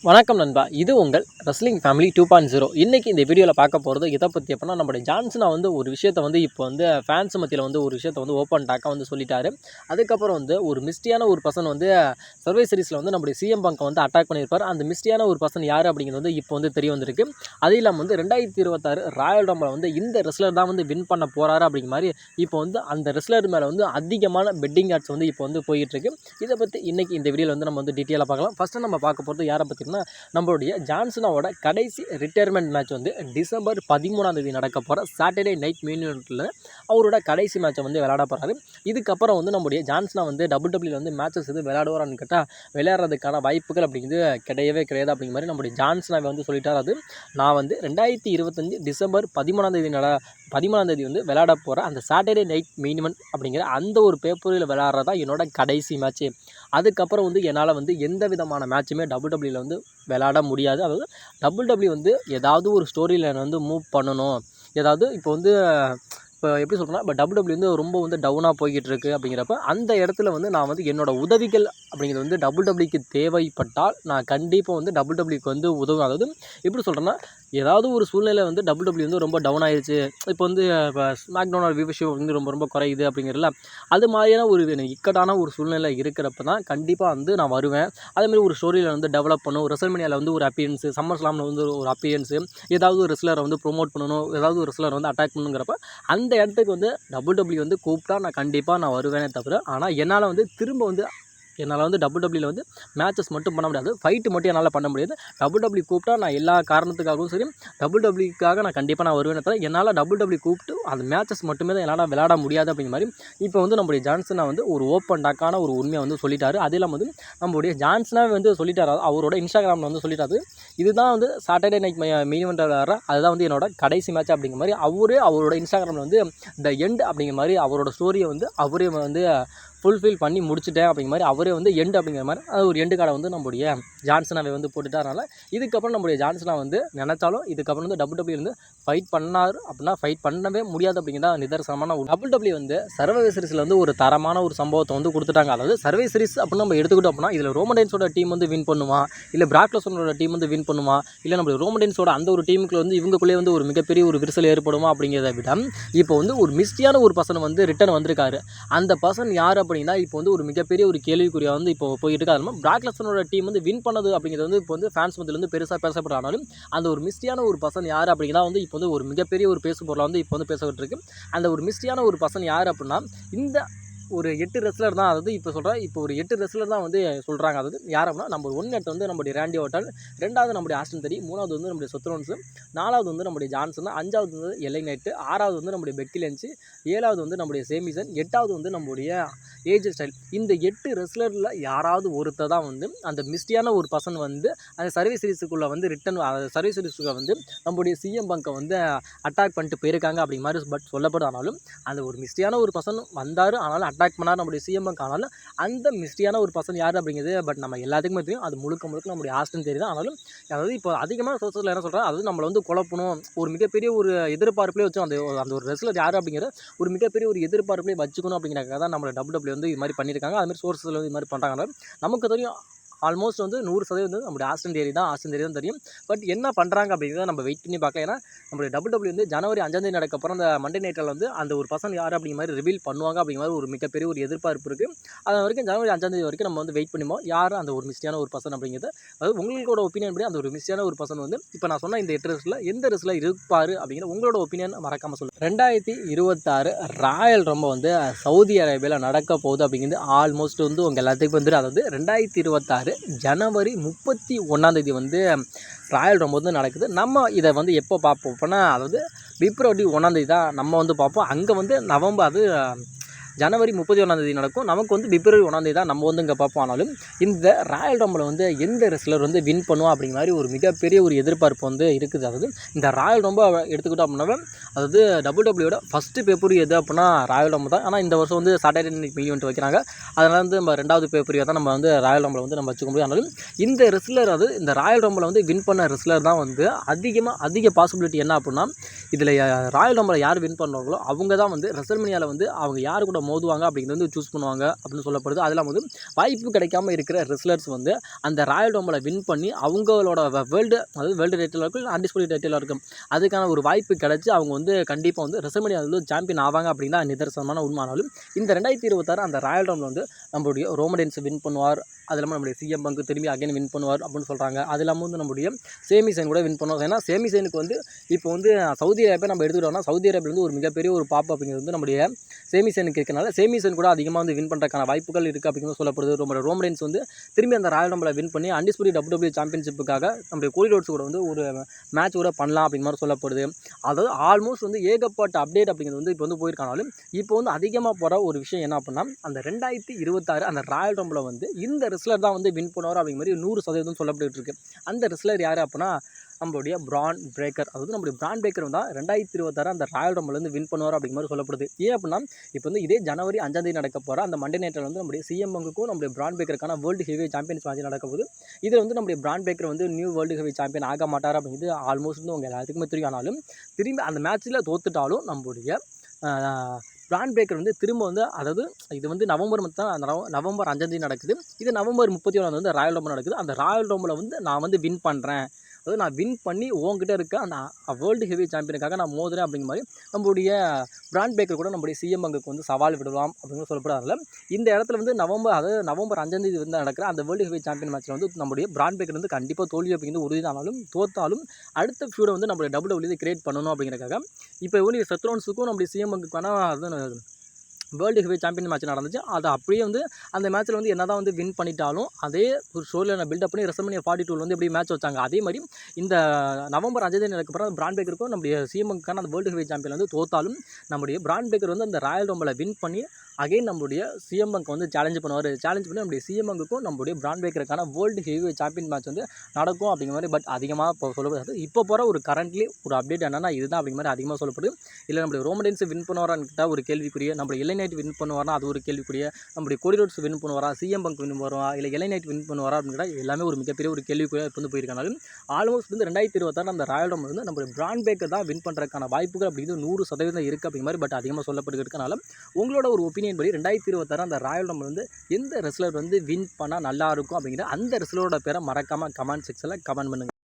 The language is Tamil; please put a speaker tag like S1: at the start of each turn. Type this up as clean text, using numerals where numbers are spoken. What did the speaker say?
S1: வணக்கம் நண்பா, இது உங்கள் ரெஸ்லிங் ஃபேமிலி 2.0. இன்றைக்கி இந்த வீடியோவில் பார்க்க போகிறது இதை பற்றி அப்படின்னா நம்மளுடைய ஜான்சனா ஒரு விஷயத்தை இப்போ ஃபேன்ஸ் மத்தியில் ஒரு விஷயத்தை ஓப்பன் டாக்காக சொல்லிட்டாரு. அதுக்கப்புறம் ஒரு மிஸ்டியான ஒரு பர்சன் சர்வே சீரிஸில் நம்முடைய சிஎம் பங்கை அட்டாக் பண்ணியிருப்பார். அந்த மிஸ்டியான ஒரு பர்சன் யார் அப்படிங்கிறது இப்போ தெரிய வந்திருக்கு. அது இல்லாமல் 2026 ராயல் ரம்பில் இந்த ரெஸ்லர் தான் வின் பண்ண போகிறாரு அப்படிங்கிற மாதிரி இப்போ அந்த ரெஸ்லர் மேலே அதிகமான பெட்டிங் ஆட்ஸ் இப்போ போயிட்டுருக்கு. இதை பற்றி இன்றைக்கி இந்த வீடியோவில் நம்ம டீட்டெயிலாக பார்க்கலாம். ஃபஸ்ட்டு நம்ம பார்க்க போகிறது யாரை பற்றி நம்மளுடைய ஜான்சனாவோட கடைசி ரிட்டையர்மெண்ட் மேட்ச் டிசம்பர் 13 நடக்க போகிற சாட்டர்டே நைட் மெயின் ஈவென்ட்டில் அவரோட கடைசி மேட்சை விளையாட போகிறாரு. இதுக்கப்புறம் நம்முடைய ஜான்சனா WWE மேட்சஸ் விளையாடுவாரான்னு கேட்டால் விளையாடுறதுக்கான வாய்ப்புகள் அப்படிங்கிறது கிடையவே கிடையாது அப்படிங்கிற மாதிரி நம்முடைய ஜான்சனாவை சொல்லிட்டார். அது நான் 2025 டிசம்பர் 13 விளையாட போகிற அந்த சாட்டர்டே நைட் மெயின் ஈவென்ட் அப்படிங்கிற அந்த ஒரு பேப்பரில் விளையாடுறதா என்னோட கடைசி மேட்ச்சு. அதுக்கப்புறம் என்னால் எந்த விதமான மேட்சுமே WWE விளையாட முடியாது. அதாவது WWE ஏதாவது ஒரு ஸ்டோரி லைன் மூவ் பண்ணணும். ஏதாவது இப்போ எப்படி சொல்கிறேன்னா, இப்போ WWE ரொம்ப டவுனாக போய்கிட்டு இருக்குது அப்படிங்கிறப்ப அந்த இடத்துல நான் என்னோட உதவிகள் அப்படிங்கிறது WWEக்கு தேவைப்பட்டால் நான் கண்டிப்பாக WWEக்கு உதவும். அதாவது எப்படி சொல்கிறேன்னா, ஏதாவது ஒரு சூழ்நிலை WWE ரொம்ப டவுன் ஆயிடுச்சு. இப்போ இப்போ ஸ்மாக்டவுனோட வியூவர்ஷிப் ரொம்ப குறையுது அப்படிங்கிறதுல அது மாதிரியான ஒரு இக்கட்டான ஒரு சூழ்நிலை இருக்கிறப்ப தான் கண்டிப்பாக நான் வருவேன். அதேமாதிரி ஒரு ஸ்டோரியில் டெவலப் பண்ணணும். ரெசல்மேனியாவில் ஒரு அப்பியரன்ஸு, சம்மர் ஸ்லாமில் ஒரு அப்பியரன்ஸு, ஏதாவது ஒரு ரெஸ்லரை ப்ரொமோட் பண்ணணும், ஏதாவது ஒரு ரெஸ்லர் அட்டாக் பண்ணணுங்கிறப்ப அந்த இடத்துக்கு WWE கூப்பிட்டா நான் கண்டிப்பாக வருவேனே தவிர, ஆனால் என்னால் திரும்ப என்னால் WWE மேட்சஸ் மட்டும் பண்ண முடியாது. ஃபைட்டு மட்டும் என்னால் பண்ண முடியாது. WWE கூப்பிட்டா நான் எல்லா காரணத்துக்காகவும் சரி WWEக்காக நான் கண்டிப்பாக வருவேனே தவிர, என்னால் WWE கூப்பிட்டு அந்த மேட்சஸ் மட்டுமே தான் என்னால் விளையாட முடியாது அப்படிங்கிற மாதிரி இப்போ நம்முடைய ஜான்சனா ஒரு ஓப்பன் டாக்கான ஒரு உண்மையை சொல்லிட்டாரு. அது இல்லாமல் நம்முடைய ஜான்சனாவே சொல்லிட்டாரு. அவரோட இன்ஸ்டாகிராமில் சொல்லிட்டாரு, இதுதான் சாட்டர்டே நைட் மெயின் ஈவென்ட்டில் விளையாடுற அதுதான் என்னோட கடைசி மேட்ச் அப்படிங்கிற மாதிரி அவரோட இன்ஸ்டாகிராமில் த எண்ட் அப்படிங்கிற மாதிரி அவரோட ஸ்டோரியை அவரே ஃபுல்ஃபில் பண்ணி முடிச்சுட்டேன் அப்படிங்கிற மாதிரி அவரே எண்ட் அப்படிங்கிற மாதிரி அது ஒரு எண்டு கார்டை நம்முடைய ஜான்சனாவை போட்டுட்டாரனால இதுக்கப்புறம் நம்முடைய ஜான்சனா நினச்சாலும் இதுக்கப்புறம் WWE ஃபைட் பண்ணார் அப்படின்னா ஃபைட் பண்ணவே முடியாது அப்படிங்கிறத நிதர்சனமான WWE சர்வே சீரிஸில் ஒரு தரமான ஒரு சம்பவத்தை கொடுத்துட்டாங்க. அதாவது சர்வே சீரிஸ் அப்படின்னு நம்ம எடுத்துக்கிட்டோம் அப்படின்னா இதில் ரோமன் ரெயின்ஸோட டீம் வின் பண்ணுமா, இல்லை பிராக் லெஸ்னரோட டீம் வின் பண்ணுமா, இல்லை நம்ம ரோமன் ரெயின்ஸோட அந்த ஒரு டீமுக்குள்ள இவங்களுக்குள்ளே ஒரு மிகப்பெரிய ஒரு விரிசல் ஏற்படுமா அப்படிங்கிறத விட இப்போ ஒரு மிஸ்டியான ஒரு பர்சன் ரிட்டர்ன் வந்திருக்காரு. அந்த பர்சன் யார் அப்படின்னா இப்போ ஒரு மிகப்பெரிய ஒரு கேள்விக்குறியா இப்போ போயிட்டு இருக்கு. அது பிராக் லெஸ்னரோட டீம் வின் பண்ணது அப்படிங்கிறது இப்போ ஃபேன்ஸ் மத்தியிலிருந்து பெருசாக பேசப்படுறாலும் அந்த ஒரு மிஸ்டியான ஒரு பர்சன் யார் அப்படிங்கிறதா இப்போ ஒரு மிகப்பெரிய ஒரு பேசு பொருளாக இப்போ பேசப்பட்டு இருக்கு. அந்த ஒரு மிஸ்டியான ஒரு பர்சன் யார் அப்படின்னா இந்த ஒரு 8 ரெஸ்லர் தான். அதாவது இப்போ சொல்கிறேன், இப்போ ஒரு 8 ரெஸ்லர் தான் சொல்கிறாங்க. அதாவது யார் அப்படின்னா நம்பர் 1 எடுத்து நம்முடைய ராண்டி ஓர்டன், 2வது நம்முடைய ஆஸ்டன் தெரி, 3வது நம்முடைய செத் ரோலின்ஸ், 4வது நம்முடைய ஜான்சன், 5வது LA நைட், 6வது நம்முடைய பெக்கி லிஞ்ச், 7வது நம்முடைய சேமி ஜெயின், 8வது நம்முடைய ஏஜ் ஸ்டைல். இந்த 8 ரெஸ்லரில் யாராவது ஒருத்தர் தான் அந்த மிஸ்டியான ஒரு பர்சன் அந்த சர்வீஸ் சீரிஸுக்குள்ளே ரிட்டன் சர்வீஸ் சீரிஸுக்குள்ளே நம்முடைய சிஎம் பங்கை அட்டாக் பண்ணிட்டு போயிருக்காங்க அப்படிங்கிற மாதிரி பட் சொல்லப்படுறாலும் அந்த ஒரு மிஸ்டியான ஒரு பர்சன் வந்தார். ஆனாலும் அட்டாக் பண்ணார் நம்முடைய சிஎம் பங்க். ஆனாலும் அந்த மிஸ்டியான ஒரு பர்சன் யார் அப்படிங்கிறது பட் நம்ம எல்லாத்துக்குமே தெரியும். அது முழுக்க நம்முடைய ஆஸ்டன் தெரி தான். ஆனாலும் அதாவது இப்போ அதிகமான சோர்ஸில் என்ன சொல்கிறேன், அதாவது நம்மளை குழப்பணும், ஒரு மிகப்பெரிய ஒரு எதிர்பார்ப்புலேயே வச்சு அந்த ஒரு ரெஸ்லர் யார் அப்படிங்கிற ஒரு மிகப்பெரிய ஒரு எதிர்பார்ப்புலேயே வச்சுக்கணும் அப்படிங்கிறக்காக தான் நம்மளை WWE இது மாதிரி பண்ணியிருக்காங்க. அதுமாதிரி சோர்ஸில் இது மாதிரி பண்ணுறாங்க. நமக்கு தெரியும் ஆல்மோஸ்ட் 100% நம்முடைய ஆஸ்டன் தேரி தான் தெரியும். பட் என்ன பண்ணுறாங்க அப்படிங்கிறத நம்ம வெயிட் பண்ணி பார்க்கலாம். ஏன்னா நம்மளுடைய WWE ஜனவரி 5 நடக்க போகிற அந்த மண்டே நைட்டில் அந்த ஒரு பர்சன் யார் அப்படிங்கிற மாதிரி ரிவீல் பண்ணுவாங்க அப்படிங்கிற மாதிரி ஒரு மிகப்பெரிய ஒரு எதிர்பார்ப்பு இருக்குது. அது வரைக்கும் ஜனவரி 5 வரைக்கும் நம்ம வெயிட் பண்ணுவோம் யார் அந்த ஒரு மிஸ்டியான ஒரு பர்சன் அப்படிங்கிறது. அதாவது உங்களோட ஒப்பீனியன் படி அந்த ஒரு மிஸ்டியான ஒரு பர்சன் இப்போ நான் சொன்ன இந்த 8 ரெஸ்லரில் எந்த ரெஸ்லர் இருப்பார் அப்படிங்கிற உங்களோட ஒப்பீனியன் மறக்காமல் சொல்லுங்கள். 2026 ராயல் ரம்பிள் சவுதி அரேபியாவில் நடக்க போகுது அப்படிங்கிறது ஆல்மோஸ்ட் உங்கள் எல்லாத்துக்கும் அதாவது 2026 ஜனவரி 31 ராயல் ரம்பிள் நடக்குது. நம்ம இதை எப்போ பார்ப்போம் அப்படின்னா, அதாவது பிப்ரவரி 1 தான் நம்ம பார்ப்போம். அங்கே நவம்பர் அது ஜனவரி 31 நடக்கும். நமக்கு பிப்ரவரி 1 தான் நம்ம இங்கே பார்ப்போம். ஆனாலும் இந்த ராயல் ரம்பில் எந்த ரெஸ்லர் வின் பண்ணுவோம் அப்படிங்கிற மாதிரி ஒரு மிகப்பெரிய ஒரு எதிர்பார்ப்பு இருக்குது. அதாவது இந்த ராயல் ரம்பிள் எடுத்துக்கிட்டோம் அப்படின்னா, அதாவது WWEயோட ஃபஸ்ட்டு பேப்பர் எது அப்படின்னா ராயல் ரம்பிள் தான். ஆனால் இந்த வருஷம் சாட்டர்டே நைட் மெயின் ஈவென்ட் வைக்கிறாங்க. அதனால் நம்ம 2வது பேப்பரியாக தான் நம்ம ராயல் ரம்பிள் நம்ம வச்சுக்க முடியும். ஆனாலும் இந்த ரெஸ்லர் இந்த ராயல் ரம்பில் வின் பண்ண ரெஸ்லர் தான் அதிக பாசிபிலிட்டி என்ன அப்படின்னா, இதில் ராயல் ரம்பில் யார் வின் பண்ணுறாங்களோ அவங்க தான் ரெசல்மேனியாவில் அவங்க யார் கூட மோதுவாங்க அப்படிங்கிறது வந்து சூஸ் பண்ணுவாங்க அப்படின்னு சொல்லப்படுது. அது இல்லாமல் வந்து வாய்ப்பு கிடைக்காம இருக்கிற ரெஸ்லர்ஸ் வந்து அந்த ராயல் ரம்பிளை வின் பண்ணி அவங்களோட வேர்ல்டு டைட்டில் இருக்கும், அன்டிஸ்பியூட்டட் டைட்டில் இருக்கும், அதுக்கான ஒரு வாய்ப்பு கிடைச்சி அவங்க வந்து கண்டிப்பாக வந்து ரெஸ்ல்மேனியா வந்து சாம்பியன் ஆவாங்க அப்படின்னு தான் நிதர்சனமான உண்மையானாலும் இந்த 2026 அந்த ராயல் ரம்பிள் வந்து நம்மளுடைய ரோமன் ரெயின்ஸ் வின் பண்ணுவார். அது இல்லாமல் நம்மளுடைய சிஎம் பங்கு திரும்பி அகைன் வின் பண்ணுவார் அப்படின்னு சொல்கிறாங்க. அது இல்லாமல் வந்து நம்மளுடைய சேமி சைன் கூட வின் பண்ணுவார். ஏன்னா சேமி சைனுக்கு வந்து இப்போ வந்து சவுதி அரேபியா நம்ம எடுத்துக்கிட்டோம்னா சவுதி அரேபியா வந்து ஒரு மிகப்பெரிய ஒரு பாப் அப்படிங்கிறது வந்து நம்முடைய சேமி சைனுக்கு இருக்கனால சேமி சைன் கூட அதிகமாக வந்து வின் பண்ணுறதுக்கான வாய்ப்புகள் இருக்குது அப்படிங்கிறது சொல்லப்படுது. ரோமன் ரெயின்ஸ் வந்து திரும்பி அந்த ராயல் ரம்பிளை வின் பண்ணி அன்டிஸ்பியூட்டட் WWE சாம்பியன்ஷிப்புக்காக நம்முடைய கோடி ரோட்ஸ் கூட வந்து ஒரு மேட்ச் கூட பண்ணலாம் அப்படிங்கிற மாதிரி சொல்லப்படுது. அதாவது ஆல்மோஸ்ட் வந்து ஏகப்பட்ட அப்டேட் அப்படிங்கிறது வந்து இப்போ வந்து போயிருக்கானாலும் இப்போ வந்து அதிகமாக போகிற ஒரு விஷயம் என்ன அப்படின்னா அந்த 2026 அந்த ராயல் ரம்பிளை வந்து இந்த ரெஸ்லர் தான் வந்து வின் பண்ணுவார் அப்படிங்கிற மாதிரி 100% சொல்லப்பட்டு இருக்கு. அந்த ரெஸ்லர் யார் அப்படின்னா நம்மளுடைய பிரான் பிரேக்கர். அதாவது நம்மளுடைய பிரான் பிரேக்கர் தான் 2026 அந்த ராயல் ரம்பிள் வந்து வின் பண்ணுவார் அப்படிங்கிற மாதிரி சொல்லப்படுது. ஏன் அப்படின்னா இப்போ வந்து இதே ஜனவரி 5ஆம் தேதி நடக்க போகிற அந்த மண்டே நைட்டில் வந்து நம்முடைய சிஎம் பங்குக்கும் நம்மளுடைய பிரான் பிரேக்கருக்கான வேர்ல்டு ஹெவி சாம்பியன்ஸ் மேட்ச் நடக்க போகுது. இதில் வந்து நம்முடைய பிரான் பிரேக்கர் வந்து நியூ வேர்ல்டு ஹெவி சாம்பியன் ஆக மாட்டார் அப்படிங்கிறது ஆல்மோஸ்ட் வந்து உங்கள் எல்லாத்துக்குமே தெரியும். ஆனாலும் திரும்பி அந்த மேட்ச்சில் தோத்துட்டாலும் நம்மளுடைய பிரான் பிரேக்கர் வந்து திரும்ப வந்து அதாவது இது வந்து நவம்பர் 5ஆம் தேதி நடக்குது. இது நவம்பர் 31 வந்து ராயல் ரம்பிள் நடக்குது. அந்த ராயல் ரம்பிளை வந்து நான் வந்து வின் பண்ணுறேன், அதாவது நான் வின் பண்ணி உங்ககிட்ட இருக்க அந்த வேர்ல்டு ஹெவி சாம்பியனுக்காக நான் மோதுறேன் அப்படிங்கிற மாதிரி நம்மளுடைய பிரான் பிரேக்கர் கூட நம்மளுடைய சிஎம் பங்குக்கு வந்து சவால் விடலாம் அப்படின்னு சொல்லப்படுறதுல இந்த இடத்துல வந்து நவம்பர் 5ஆம் தேதி வந்து நடக்கிற அந்த வேர்ல்டு ஹெவி சாம்பியன் மேட்ச்சில் வந்து நம்மளுடைய பிரான் பிரேக்கர் வந்து கண்டிப்பாக தோல்வி அப்படிங்கிறது உறுதியானாலும் தோத்தாலும் அடுத்த ஃபியூடை வந்து நம்மளுடைய WWE கிரியேட் பண்ணணும் அப்படிங்கிறக்காக இப்போ வந்து செத்ரோன்ஸுக்கும் நம்மளுடைய சிஎம் பங்குக்கான வேர்ல்டு ஹெவி சாம்பியன் மேட்ச் நடந்துச்சு. அது அப்படியே வந்து அந்த மேட்ச்சில் வந்து என்ன தான் வந்து வின் பண்ணிட்டாலும் அதே ஒரு ஸ்டோரியில் பில்டப் பண்ணி ரெஸ்ல்மேனியா 42 வந்து எப்படி மேட்ச் வச்சாங்க அதே மாதிரி இந்த நவம்பர் 5ஆம் தேதி நடக்கப்புறம் பிரான் பிரேக்கருக்கும் நம்முடைய சிஎம்முக்கான அந்த வேர்ல்டு ஹெவி சாம்பியன் வந்து தோத்தாலும் நம்முடைய பிரான் பிரேக்கர் வந்து அந்த ராயல் ரம்பிளை வின் பண்ணி அகைன் நம்மளுடைய சிஎம் பங்க் வந்து சேலஞ்ச் பண்ணுவார். சேலஞ்ச் பண்ணி நம்முடைய சிஎம் பங்குக்கும் நம்மளுடைய பிரான் பிரேக்கருக்கான வேர்ல்டு ஹெவி சாம்பியன் மேட்ச் வந்து நடக்கும் அப்படிங்கிற மாதிரி பட் அதிகமாக இப்போ சொல்லப்படுது. இப்போ போகிற ஒரு கரண்ட்லி ஒரு அப்டேட் என்னன்னா இதுதான் அப்படிங்கிற மாதிரி அதிகமாக சொல்லப்படுது. இல்லை நம்மளுடைய ரோமன் ரெயின்ஸ் வின் பண்ணுவாரான்னு ஒரு கேள்விக்குரிய, நம்மளுடைய எல்ஐ நைட் வின் பண்ணுவாரா அது ஒரு கேள்விக்குரிய, நம்மளுடைய கோடி ரோட்ஸ் வின் பண்ணுவாரா, சிஎம் பங்க் வின் பண்ணுவாரா, இல்லை எல்ஐ நைட் வின் பண்ணுவாரா அப்படிங்கிற எல்லாமே ஒரு மிகப்பெரிய ஒரு கேள்விக்குரிய இப்போ வந்து போயிருக்கனாலும் ஆல்மோஸ்ட் வந்து 2026 அந்த ராயல் ரம்பிள் வந்து நம்மளுடைய பிரான் பிரேக்கர் தான் வின் பண்ணுறதுக்கான வாய்ப்புகள் அப்படிங்கிறது 100% இருக்குது அப்படிங்கிற மாதிரி பட் அதிகமாக சொல்லப்பட்டு இருக்கனால உங்களோட ஒரு ஒப்பீனியன் படி 2026 அந்த ராயல் ரம்பிள் வந்து எந்த ரெஸ்லர் வந்து வின் பண்ணால் நல்லாயிருக்கும் அப்படிங்கிற அந்த ரெஸ்லரோட பேரை மறக்காமல் கமெண்ட் செக்ஷனில் கமெண்ட் பண்ணுங்கள்.